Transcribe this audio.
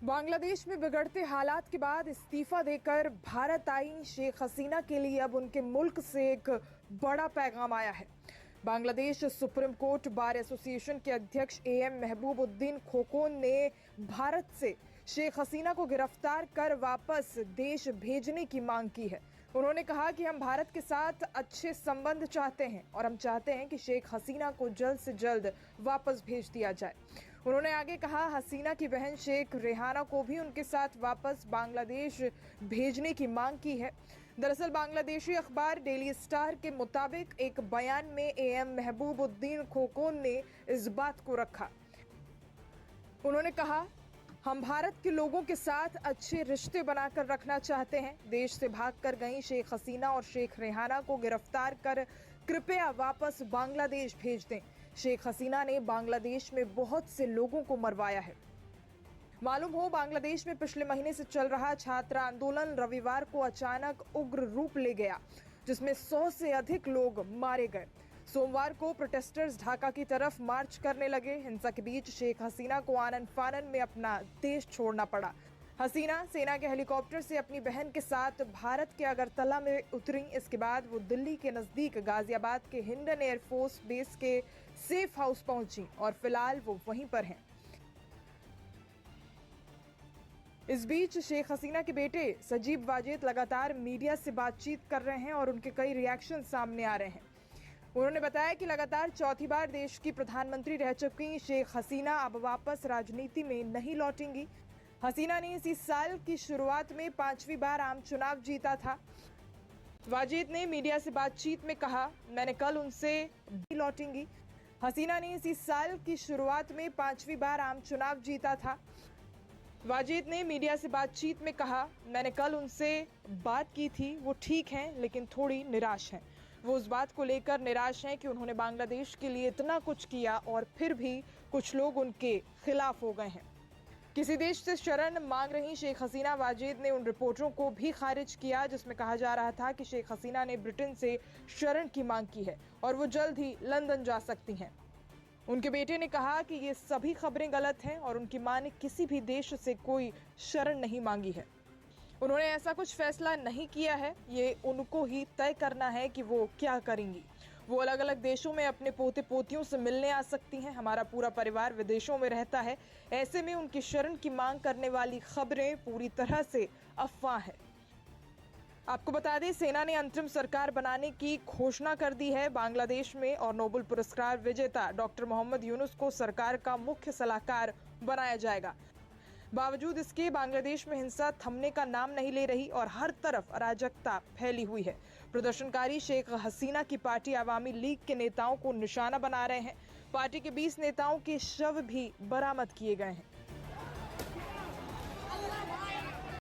बांग्लादेश में बिगड़ते हालात के बाद इस्तीफा देकर भारत आई शेख हसीना के लिए अब उनके मुल्क से एक बड़ा पैगाम आया है। Bangladesh supreme court bar association के अध्यक्ष एएम महबूबुद्दीन खोकोन ने भारत से शेख हसीना को गिरफ्तार कर वापस देश भेजने की मांग की है। उन्होंने कहा कि हम भारत के साथ अच्छे संबंध चाहते हैं और हम चाहते हैं कि शेख हसीना को जल्द से जल्द वापस भेज दिया जाए। उन्होंने आगे कहा, हसीना की बहन शेख रेहाना को भी उनके साथ वापस बांग्लादेश भेजने की मांग की है। दरअसल बांग्लादेशी अखबार डेली स्टार के मुताबिक एक बयान में एएम महबूबुद्दीन खोकोन ने इस बात को रखा। उन्होंने कहा, हम भारत के लोगों के साथ अच्छे रिश्ते बनाकर रखना चाहते हैं। देश से भागकर गई शेख हसीना और शेख रेहाना को गिरफ्तार कर कृपया वापस बांग्लादेश भेज दें। शेख हसीना ने बांग्लादेश में बहुत से लोगों को मरवाया है। मालूम हो, बांग्लादेश में पिछले महीने से चल रहा छात्र आंदोलन रविवार को अचानक उग्र रूप ले गया, जिसमें 100 से अधिक लोग मारे गए। सोमवार को प्रोटेस्टर्स ढाका की तरफ मार्च करने लगे। हिंसा के बीच शेख हसीना को आनन फानन में अपना देश छोड़ना पड़ा। हसीना सेना के हेलीकॉप्टर से अपनी बहन के साथ भारत के अगरतला में उतरी। इसके बाद वो दिल्ली के नजदीक गाजियाबाद के हिंडन एयरफोर्स बेस के सेफ हाउस पहुंची और फिलहाल वो वहीं पर हैं। इस बीच शेख हसीना के बेटे सजीब वाजेद लगातार मीडिया से बातचीत कर रहे हैं और उनके कई रिएक्शन सामने आ रहे हैं। उन्होंने बताया कि लगातार चौथी बार देश की प्रधानमंत्री रह चुकी शेख हसीना अब वापस राजनीति में नहीं लौटेंगी। हसीना ने इसी साल की शुरुआत में 5वीं बार आम चुनाव जीता था। वाजेद ने मीडिया से बातचीत में कहा, मैंने कल उनसे भी लौटेंगी। हसीना ने इसी साल की शुरुआत में 5वीं बार आम चुनाव जीता था। वाजेद ने मीडिया से बातचीत में कहा, मैंने कल उनसे बात की थी, वो ठीक हैं लेकिन थोड़ी निराश हैं। वो उस बात को लेकर निराश हैं कि उन्होंने बांग्लादेश के लिए इतना कुछ किया और फिर भी कुछ लोग उनके खिलाफ हो गए हैं। किसी देश से शरण मांग रही शेख हसीना वाजेद ने उन रिपोर्टों को भी खारिज किया जिसमें कहा जा रहा था कि शेख हसीना ने ब्रिटेन से शरण की मांग की है और वो जल्द ही लंदन जा सकती हैं। उनके बेटे ने कहा कि ये सभी खबरें गलत हैं और उनकी मां ने किसी भी देश से कोई शरण नहीं मांगी है। उन्होंने ऐसा कुछ फैसला नहीं किया है, ये उनको ही तय करना है कि वो क्या करेंगी। वो अलग अलग देशों में अपने पोते पोतियों से मिलने आ सकती हैं। हमारा पूरा परिवार विदेशों में रहता है। ऐसे में उनकी शरण की मांग करने वाली खबरें पूरी तरह से अफवाह है। आपको बता दें, सेना ने अंतरिम सरकार बनाने की घोषणा कर दी है बांग्लादेश में और नोबेल पुरस्कार विजेता डॉक्टर मोहम्मद यूनुस को सरकार का मुख्य सलाहकार बनाया जाएगा। बावजूद इसके बांग्लादेश में हिंसा थमने का नाम नहीं ले रही और हर तरफ अराजकता फैली हुई है। प्रदर्शनकारी शेख हसीना की पार्टी अवामी लीग के नेताओं को निशाना बना रहे हैं। पार्टी के 20 नेताओं के शव भी बरामद किए गए हैं।